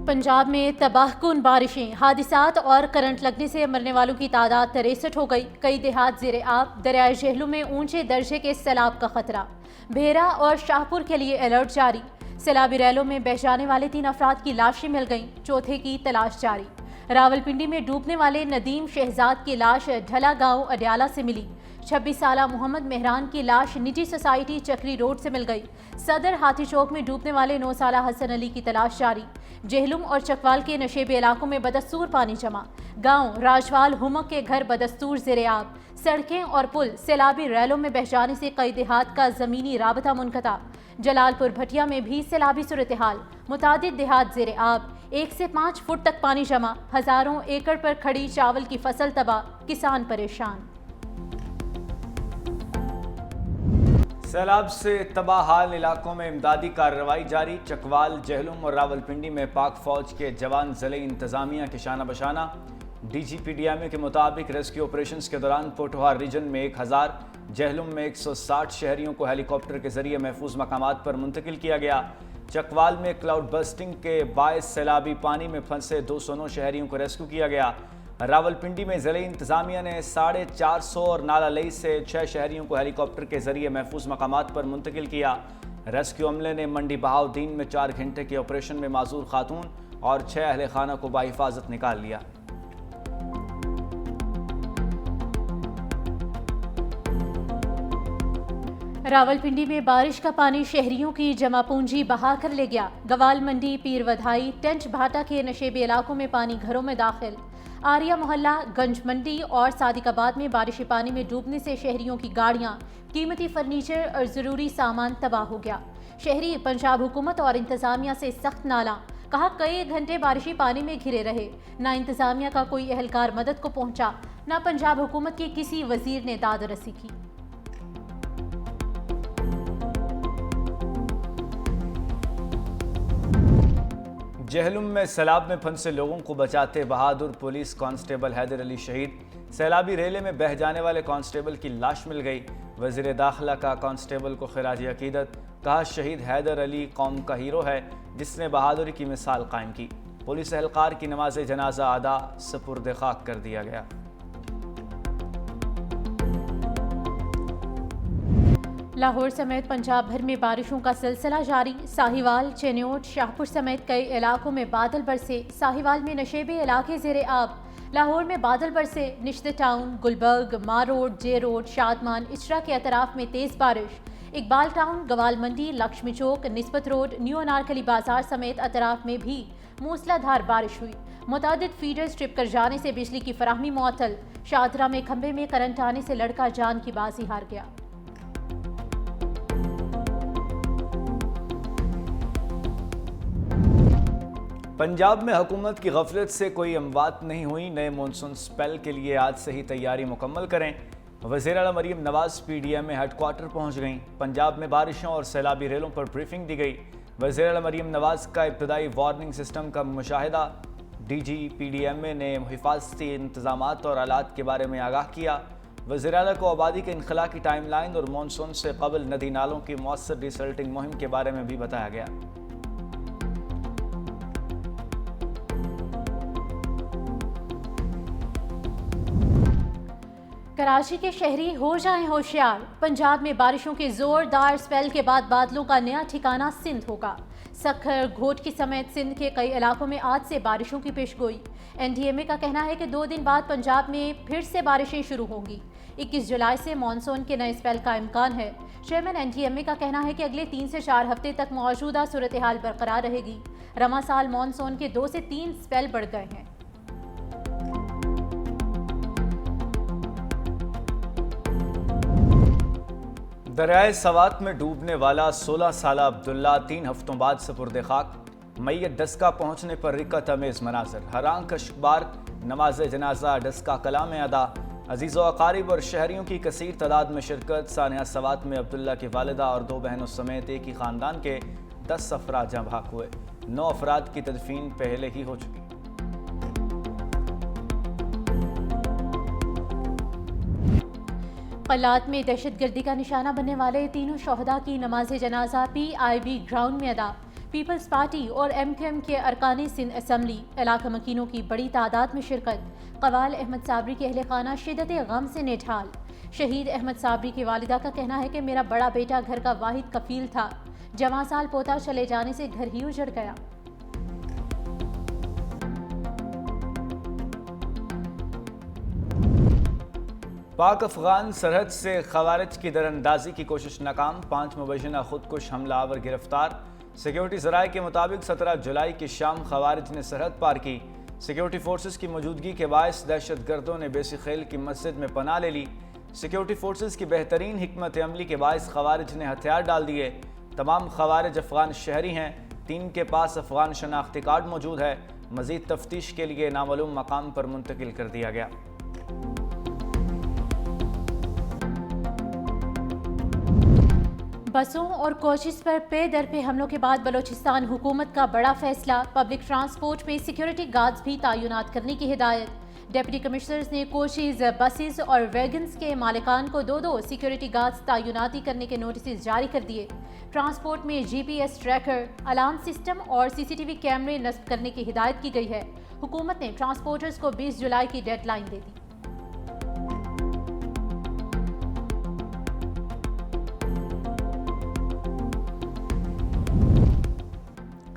پنجاب میں تباہ کن بارشیں، حادثات اور کرنٹ لگنے سے مرنے والوں کی تعداد 63 ہو گئی۔ کئی دیہات زیر آب، دریائے جہلم میں اونچے درجے کے سیلاب کا خطرہ۔ بھیرا اور شاہپور کے لیے الرٹ جاری۔ سیلابی ریلوں میں بہہ جانے والے 3 افراد کی لاشیں مل گئیں، چوتھے کی تلاش جاری۔ راولپنڈی میں ڈوبنے والے ندیم شہزاد کی لاش ڈھلا گاؤں اڈیالہ سے ملی۔ 26 سالہ محمد مہران کی لاش نجی سوسائٹی چکری روڈ سے مل گئی۔ صدر ہاتھی چوک میں ڈوبنے والے 9 سالہ حسن علی کی تلاش جاری۔ جہلم اور چکوال کے نشیبی علاقوں میں بدستور پانی جمع۔ گاؤں راجوال ہمک کے گھر بدستور زیر آب۔ سڑکیں اور پل سیلابی ریلوں میں بہہ جانے سے کئی دیہات کا زمینی رابطہ منقطع۔ جلال پور بھٹیا میں بھی سیلابی صورتحال، متعدد دیہات زیر آب، 1 سے 5 فٹ تک پانی جمع۔ ہزاروں ایکڑ پر کھڑی چاول کی فصل تباہ، کسان پریشان۔ سیلاب سے تباہ حال علاقوں میں امدادی کارروائی جاری۔ چکوال، جہلم اور راولپنڈی میں پاک فوج کے جوان ضلعی انتظامیہ کے شانہ بشانہ۔ D G P D M A کے مطابق ریسکیو آپریشنز کے دوران پوٹھوہار ریجن میں 1000، جہلم میں 160 شہریوں کو ہیلی کاپٹر کے ذریعے محفوظ مقامات پر منتقل کیا گیا۔ چکوال میں کلاؤڈ برسٹنگ کے باعث سیلابی پانی میں پھنسے 209 شہریوں کو ریسکیو کیا گیا۔ راولپنڈی میں ضلعی انتظامیہ نے 450 اور نالا لئی سے 6 شہریوں کو ہیلی کاپٹر کے ذریعے محفوظ مقامات پر منتقل کیا۔ ریسکیو عملے نے منڈی بہاؤدین میں 4 گھنٹے کے آپریشن میں معذور خاتون اور 6 اہل خانہ کو بحفاظت نکال لیا۔ راولپنڈی میں بارش کا پانی شہریوں کی جمع پونجی بہا کر لے گیا۔ گوال منڈی، پیر ودھائی، ٹینٹ بھاٹا کے نشیبی علاقوں میں پانی گھروں میں داخل۔ آریہ محلہ، گنج منڈی اور صادق آباد میں بارشی پانی میں ڈوبنے سے شہریوں کی گاڑیاں، قیمتی فرنیچر اور ضروری سامان تباہ ہو گیا۔ شہری پنجاب حکومت اور انتظامیہ سے سخت نالاں، کہا کئی گھنٹے بارشی پانی میں گھرے رہے، نہ انتظامیہ کا کوئی اہلکار مدد کو پہنچا، نہ پنجاب حکومت کے کسی وزیر نے داد رسی کی۔ جہلم میں سیلاب میں پھنسے لوگوں کو بچاتے بہادر پولیس کانسٹیبل حیدر علی شہید۔ سیلابی ریلے میں بہہ جانے والے کانسٹیبل کی لاش مل گئی۔ وزیر داخلہ کا کانسٹیبل کو خراج عقیدت، کہا شہید حیدر علی قوم کا ہیرو ہے جس نے بہادری کی مثال قائم کی۔ پولیس اہلکار کی نماز جنازہ ادا، سپرد خاک کر دیا گیا۔ لاہور سمیت پنجاب بھر میں بارشوں کا سلسلہ جاری۔ ساہیوال، چینیوٹ، شاہپور سمیت کئی علاقوں میں بادل برسے۔ ساہیوال میں نشیبی علاقے زیر آب۔ لاہور میں بادل برسے۔ نشتر ٹاؤن، گلبرگ، مار روڈ، جے روڈ، شادمان، اچرا کے اطراف میں تیز بارش۔ اقبال ٹاؤن، گوال منڈی، لکشمی چوک، نسبت روڈ، نیو انارکلی بازار سمیت اطراف میں بھی موسلا دھار بارش ہوئی۔ متعدد فیڈرز ٹرپ کر جانے سے بجلی کی فراہمی معطل۔ شادرہ میں کھمبے میں کرنٹ آنے سے لڑکا جان کی بازی ہار گیا۔ پنجاب میں حکومت کی غفلت سے کوئی اموات نہیں ہوئی، نئے مونسون سپیل کے لیے آج سے ہی تیاری مکمل کریں۔ وزیر اعلیٰ مریم نواز پی ڈی ایم اے ہیڈ کوارٹر پہنچ گئیں۔ پنجاب میں بارشوں اور سیلابی ریلوں پر بریفنگ دی گئی۔ وزیر اعلیٰ مریم نواز کا ابتدائی وارننگ سسٹم کا مشاہدہ۔ D G P D M A نے حفاظتی انتظامات اور آلات کے بارے میں آگاہ کیا۔ وزیر اعلیٰ کو آبادی کے انخلاء کی ٹائم لائن اور مونسون سے قبل ندی نالوں کی مؤثر ڈیسلٹنگ مہم کے بارے میں بھی بتایا گیا۔ کراچی کے شہری ہو جائیں ہوشیار۔ پنجاب میں بارشوں کے زوردار سپیل کے بعد بادلوں کا نیا ٹھکانہ سندھ ہوگا۔ سکھر، گھوٹکی سمیت سندھ کے کئی علاقوں میں آج سے بارشوں کی پیش گوئی۔ این ڈی ایم اے کا کہنا ہے کہ 2 دن بعد پنجاب میں پھر سے بارشیں شروع ہوں گی۔ 21 جولائی سے مانسون کے نئے سپیل کا امکان ہے۔ چیئرمین این ڈی ایم اے کا کہنا ہے کہ اگلے 3 سے 4 ہفتے تک موجودہ صورتحال برقرار رہے گی۔ رواں سال مانسون کے 2 سے 3 سپیل بڑھ گئے ہیں۔ دریائے سوات میں ڈوبنے والا 16 سالہ عبداللہ 3 ہفتوں بعد سپرد خاک۔ میت ڈسکا پہنچنے پر رکت امیز مناظر، حیران کشبار نماز جنازہ ڈسکا کلاں میں ادا۔ عزیز و اقارب اور شہریوں کی کثیر تعداد میں شرکت۔ سانحہ سوات میں عبداللہ کی والدہ اور 2 بہنوں سمیت ایک ہی خاندان کے 10 افراد جاں بحق ہوئے۔ 9 افراد کی تدفین پہلے ہی ہو چکی۔ قلات میں دہشت گردی کا نشانہ بننے والے تینوں شہداء کی نماز جنازہ پی آئی بی گراؤنڈ میں ادا۔ پیپلز پارٹی اور MQM کے ارکان سندھ اسمبلی علاقہ مکینوں کی بڑی تعداد میں شرکت۔ قوال احمد صابری کے اہل خانہ شدت غم سے نڈھال۔ شہید احمد صابری کی والدہ کا کہنا ہے کہ میرا بڑا بیٹا گھر کا واحد کفیل تھا، جواں سال پوتا چلے جانے سے گھر ہی اجڑ گیا۔ پاک افغان سرحد سے خوارج کی دراندازی کی کوشش ناکام، 5 مبینہ خودکش حملہ آور گرفتار۔ سیکیورٹی ذرائع کے مطابق 17 جولائی کی شام خوارج نے سرحد پار کی۔ سیکیورٹی فورسز کی موجودگی کے باعث دہشت گردوں نے بیسی خیل کی مسجد میں پناہ لے لی۔ سیکیورٹی فورسز کی بہترین حکمت عملی کے باعث خوارج نے ہتھیار ڈال دیے۔ تمام خوارج افغان شہری ہیں، 3 کے پاس افغان شناختی کارڈ موجود ہے۔ مزید تفتیش کے لیے نامعلوم مقام پر منتقل کر دیا گیا۔ بسوں اور کوچز پر پے در پہ حملوں کے بعد بلوچستان حکومت کا بڑا فیصلہ، پبلک ٹرانسپورٹ میں سیکیورٹی گارڈز بھی تعینات کرنے کی ہدایت۔ ڈپٹی کمشنرز نے کوچز، بسز اور ویگنز کے مالکان کو 2 سیکیورٹی گارڈز تعیناتی کرنے کے نوٹسز جاری کر دیے۔ ٹرانسپورٹ میں GPS ٹریکر، الارم سسٹم اور CCTV کیمرے نصب کرنے کی ہدایت کی گئی ہے۔ حکومت نے ٹرانسپورٹرز کو 20 جولائی کی ڈیڈ لائن دے دی۔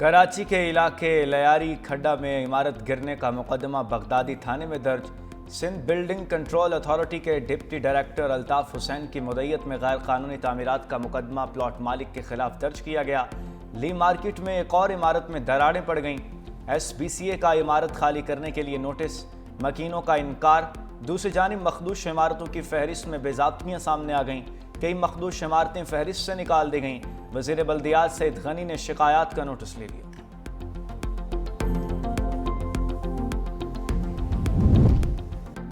کراچی کے علاقے لیاری کھڈا میں عمارت گرنے کا مقدمہ بغدادی تھانے میں درج۔ سندھ بلڈنگ کنٹرول اتھارٹی کے ڈپٹی ڈائریکٹر الطاف حسین کی مدعیت میں غیر قانونی تعمیرات کا مقدمہ پلاٹ مالک کے خلاف درج کیا گیا۔ لی مارکیٹ میں ایک اور عمارت میں دراڑیں پڑ گئیں۔ SBCA کا عمارت خالی کرنے کے لیے نوٹس، مکینوں کا انکار۔ دوسری جانب مخدوش عمارتوں کی فہرست میں بے ضابطگیاں سامنے آ گئیں، کئی مخدوش عمارتیں فہرست سے نکال دی گئیں۔ وزیر بلدیات سعید غنی نے شکایات کا نوٹس لے لیا۔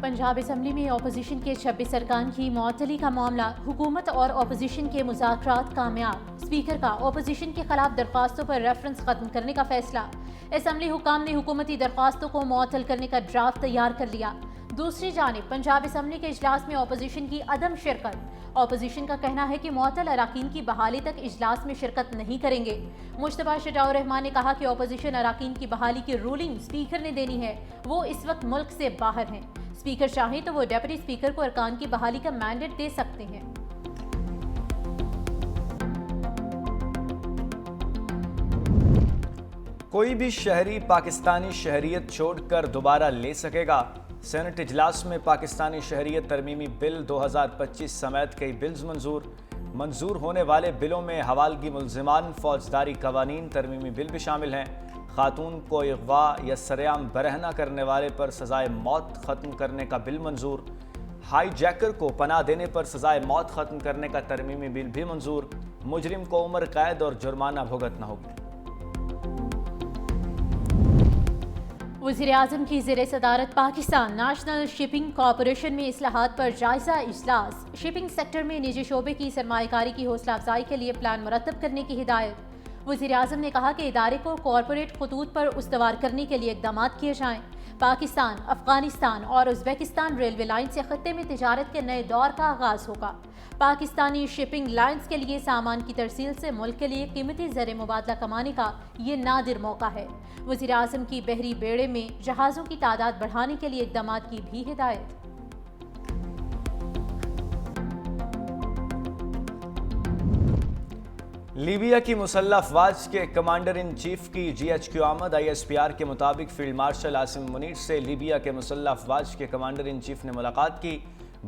پنجاب اسمبلی میں اپوزیشن کے 26 ارکان کی معطلی کا معاملہ، حکومت اور اپوزیشن کے مذاکرات کامیاب۔ اسپیکر کا اپوزیشن کے خلاف درخواستوں پر ریفرنس ختم کرنے کا فیصلہ۔ اسمبلی حکام نے حکومتی درخواستوں کو معطل کرنے کا ڈرافٹ تیار کر لیا۔ دوسری جانب پنجاب اسمبلی کے اجلاس میں اپوزیشن کی عدم شرکت۔ اپوزیشن کا کہنا ہے کہ معطل اراکین کی بحالی تک اجلاس میں شرکت نہیں کریں گے۔ مجتبیٰ شجاع الرحمان نے کہا کہ اپوزیشن اراکین کی بحالی کی رولنگ اسپیکر نے دینی ہے، وہ اس وقت ملک سے باہر ہیں۔ اسپیکر چاہیں تو وہ ڈپٹی اسپیکر کو ارکان کی بحالی کا مینڈیٹ دے سکتے ہیں۔ کوئی بھی شہری پاکستانی شہریت چھوڑ کر دوبارہ لے سکے گا۔ سینٹ اجلاس میں پاکستانی شہریت ترمیمی بل 2025 سمیت کئی بلز منظور ہونے والے بلوں میں حوالگی ملزمان، فوجداری قوانین ترمیمی بل بھی شامل ہیں۔ خاتون کو اغوا یا سرعام برہنہ کرنے والے پر سزائے موت ختم کرنے کا بل منظور۔ ہائی جیکر کو پناہ دینے پر سزائے موت ختم کرنے کا ترمیمی بل بھی منظور۔ مجرم کو عمر قید اور جرمانہ بھگتنا ہوگا۔ وزیر اعظم کی زیر صدارت پاکستان نیشنل شپنگ کارپوریشن میں اصلاحات پر جائزہ اجلاس۔ شپنگ سیکٹر میں نجی شعبے کی سرمایہ کاری کی حوصلہ افزائی کے لیے پلان مرتب کرنے کی ہدایت۔ وزیر اعظم نے کہا کہ ادارے کو کارپوریٹ خطوط پر استوار کرنے کے لیے اقدامات کیے جائیں۔ پاکستان، افغانستان اور ازبکستان ریلوے لائن سے خطے میں تجارت کے نئے دور کا آغاز ہوگا۔ پاکستانی شپنگ لائنز کے لیے سامان کی ترسیل سے ملک کے لیے قیمتی زر مبادلہ کمانے کا یہ نادر موقع ہے۔ وزیر اعظم کی بحری بیڑے میں جہازوں کی تعداد بڑھانے کے لیے اقدامات کی بھی ہدایت۔ لیبیا کی مسلح افواج کے کمانڈر ان چیف کی GHQ آمد۔ ISPR کے مطابق فیلڈ مارشل عاصم منیر سے لیبیا کے مسلح افواج کے کمانڈر ان چیف نے ملاقات کی۔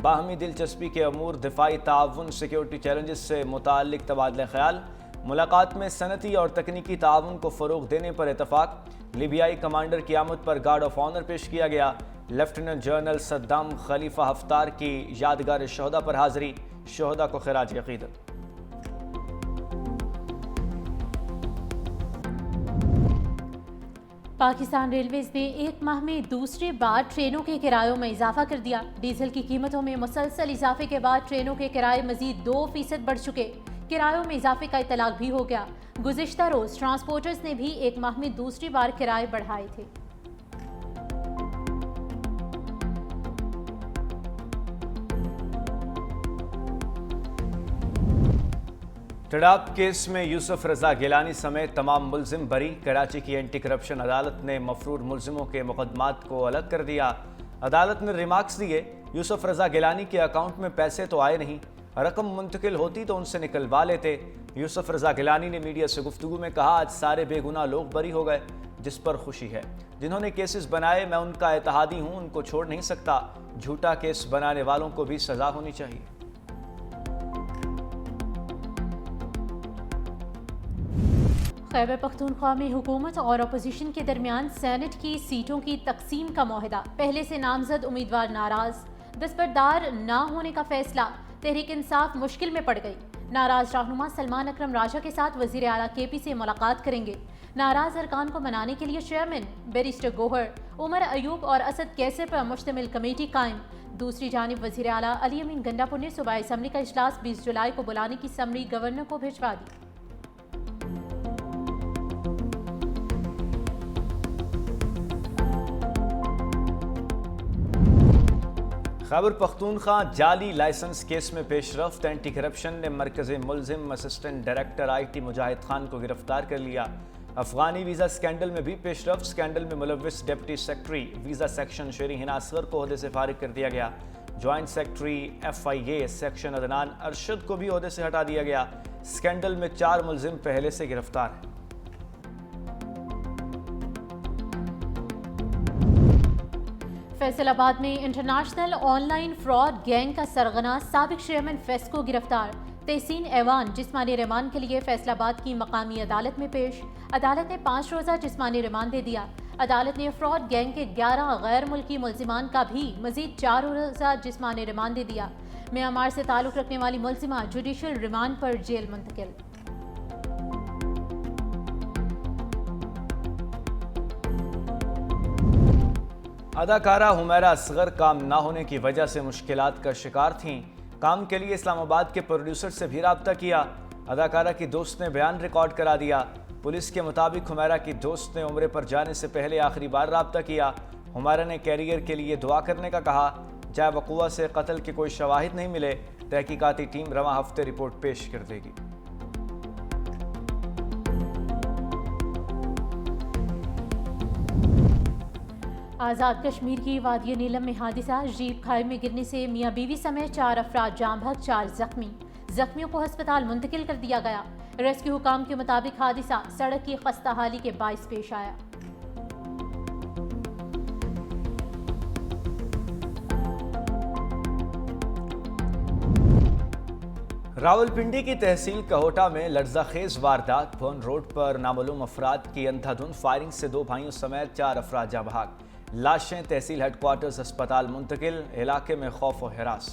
باہمی دلچسپی کے امور، دفاعی تعاون، سیکیورٹی چیلنجز سے متعلق تبادلہ خیال۔ ملاقات میں صنعتی اور تکنیکی تعاون کو فروغ دینے پر اتفاق۔ لیبیائی کمانڈر کی آمد پر گارڈ آف آنر پیش کیا گیا۔ لیفٹیننٹ جنرل صدام خلیفہ حفتار کی یادگار شہداء پر حاضری، شہداء کو خراج عقیدت۔ پاکستان ریلویز نے ایک ماہ میں دوسری بار ٹرینوں کے کرایوں میں اضافہ کر دیا۔ ڈیزل کی قیمتوں میں مسلسل اضافے کے بعد ٹرینوں کے کرائے مزید 2% بڑھ چکے۔ کرایوں میں اضافے کا اطلاق بھی ہو گیا۔ گزشتہ روز ٹرانسپورٹرز نے بھی ایک ماہ میں دوسری بار کرائے بڑھائے تھے۔ ٹڈاپ کیس میں یوسف رضا گیلانی سمیت تمام ملزم بری۔ کراچی کی اینٹی کرپشن عدالت نے مفرور ملزموں کے مقدمات کو الگ کر دیا۔ عدالت نے ریمارکس دیے، یوسف رضا گیلانی کے اکاؤنٹ میں پیسے تو آئے نہیں، رقم منتقل ہوتی تو ان سے نکلوا لیتے۔ یوسف رضا گیلانی نے میڈیا سے گفتگو میں کہا، آج سارے بے گناہ لوگ بری ہو گئے، جس پر خوشی ہے۔ جنہوں نے کیسز بنائے میں ان کا اتحادی ہوں، ان کو چھوڑ نہیں سکتا۔ جھوٹا کیس بنانے والوں کو بھی سزا ہونی چاہیے۔ خیبر پختونخوا میں حکومت اور اپوزیشن کے درمیان سینٹ کی سیٹوں کی تقسیم کا معاہدہ، پہلے سے نامزد امیدوار ناراض، دستبردار نہ ہونے کا فیصلہ، تحریک انصاف مشکل میں پڑ گئی۔ ناراض رہنما سلمان اکرم راجہ کے ساتھ وزیر اعلیٰ کے پی سے ملاقات کریں گے۔ ناراض ارکان کو منانے کے لیے چیئرمین بیرسٹر گوہر، عمر ایوب اور اسد کیسر پر مشتمل کمیٹی قائم۔ دوسری جانب وزیر اعلیٰ علی امین گنڈاپور نے صوبائی اسمبلی کا اجلاس 20 جولائی کو بلانے کی سمری گورنر کو بھجوا دی۔ خیبر پختونخوا جعلی لائسنس کیس میں پیش رفت، اینٹی کرپشن نے مرکزی ملزم اسسٹنٹ ڈائریکٹر آئی ٹی مجاہد خان کو گرفتار کر لیا۔ افغانی ویزا سکینڈل میں بھی پیش رفت، سکینڈل میں ملوث ڈپٹی سیکرٹری ویزا سیکشن شیری ہنا اصغر کو عہدے سے فارغ کر دیا گیا۔ Joint secretary F I A section Adnan Arshad کو بھی عہدے سے ہٹا دیا گیا۔ سکینڈل میں 4 ملزم پہلے سے گرفتار ہیں۔ فیصل آباد میں international on line fraud gang کا سرغنہ سابق چیئرمین فیسکو گرفتار۔ تحسین ایوان جسمانی ریمانڈ کے لیے فیصل آباد کی مقامی عدالت میں پیش۔ عدالت نے 5 روزہ جسمانی ریمانڈ دے دیا۔ عدالت نے فراڈ گینگ کے 11 غیر ملکی ملزمان کا بھی مزید 4 روزہ جسمانی ریمانڈ دے دیا۔ میانمار سے تعلق رکھنے والی ملزمہ جوڈیشل ریمانڈ پر جیل منتقل۔ اداکارہ حمیرہ اصغر کام نہ ہونے کی وجہ سے مشکلات کا شکار تھیں۔ کام کے لیے اسلام آباد کے پروڈیوسر سے بھی رابطہ کیا۔ اداکارہ کی دوست نے بیان ریکارڈ کرا دیا۔ پولیس کے مطابق حمیرہ کی دوست نے عمرے پر جانے سے پہلے آخری بار رابطہ کیا۔ حمیرہ نے کیریئر کے لیے دعا کرنے کا کہا۔ جائے وقوع سے قتل کے کوئی شواہد نہیں ملے۔ تحقیقاتی ٹیم رواں ہفتے رپورٹ پیش کر دے گی۔ آزاد کشمیر کی وادی نیلم میں حادثہ، جیپ کھائی میں گرنے سے میاں بیوی سمیت 4 افراد جاں بحق، 4 زخمی۔ زخمیوں کو ہسپتال منتقل کر دیا گیا۔ ریسکیو حکام کے مطابق حادثہ سڑک کی خستہ حالی کے باعث پیش آیا۔ راولپنڈی کی تحصیل کہوٹہ میں لرزہ خیز واردات، بھون روڈ پر نامعلوم افراد کی اندھا دھند فائرنگ سے 2 بھائیوں سمیت 4 افراد جاں بحق۔ لاشیں تحصیل ہیڈ کوارٹرز ہسپتال منتقل، علاقے میں خوف و ہراس۔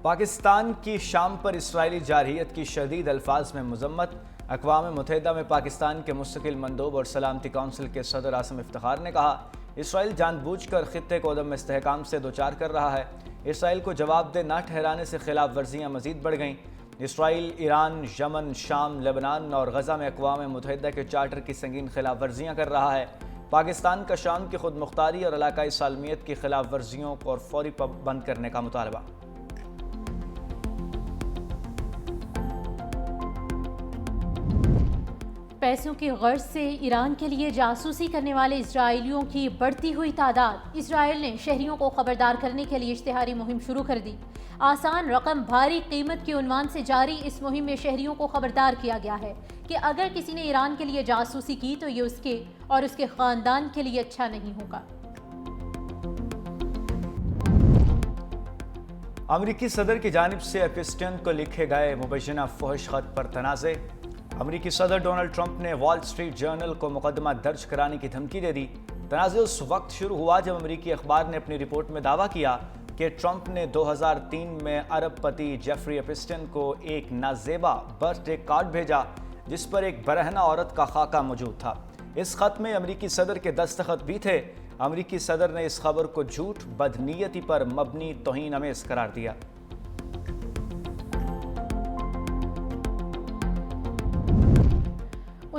پاکستان کی شام پر اسرائیلی جارحیت کی شدید الفاظ میں مذمت۔ اقوام متحدہ میں پاکستان کے مستقل مندوب اور سلامتی کونسل کے صدر عاصم افتخار نے کہا، اسرائیل جان بوجھ کر خطے کو عدم استحکام سے دوچار کر رہا ہے۔ اسرائیل کو جواب دہ نہ ٹھہرانے سے خلاف ورزیاں مزید بڑھ گئیں۔ اسرائیل ایران، یمن، شام، لبنان اور غزہ میں اقوام متحدہ کے چارٹر کی سنگین خلاف ورزیاں کر رہا ہے۔ پاکستان کا شام کی خود مختاری اور علاقائی سالمیت کی خلاف ورزیوں کو فوری بند کرنے کا مطالبہ۔ پیسوں کی غرض سے ایران کے لیے جاسوسی کرنے والے اسرائیلیوں کی بڑھتی ہوئی تعداد۔ اسرائیل نے شہریوں کو خبردار کرنے کے لیے اشتہاری مہم شروع کر دی۔ آسان رقم بھاری قیمت کے عنوان سے جاری اس مہم میں شہریوں کو خبردار کیا گیا ہے کہ اگر کسی نے ایران کے لیے جاسوسی کی تو یہ اس کے اور اس کے خاندان کے لیے اچھا نہیں ہوگا۔ امریکی صدر کی جانب سے ایپسٹین کو لکھے گئے مبینہ فحش خط پر تنازع۔ امریکی صدر ڈونلڈ ٹرمپ نے وال سٹریٹ جرنل کو مقدمہ درج کرانے کی دھمکی دے دی۔ تنازع اس وقت شروع ہوا جب امریکی اخبار نے اپنی رپورٹ میں دعویٰ کیا کہ ٹرمپ نے 2003 میں عرب پتی جیفری ایپسٹین کو ایک نازیبا برتھ ڈے کارڈ بھیجا جس پر ایک برہنہ عورت کا خاکہ موجود تھا۔ اس خط میں امریکی صدر کے دستخط بھی تھے۔ امریکی صدر نے اس خبر کو جھوٹ، بدنیتی پر مبنی، توہین آمیز قرار دیا۔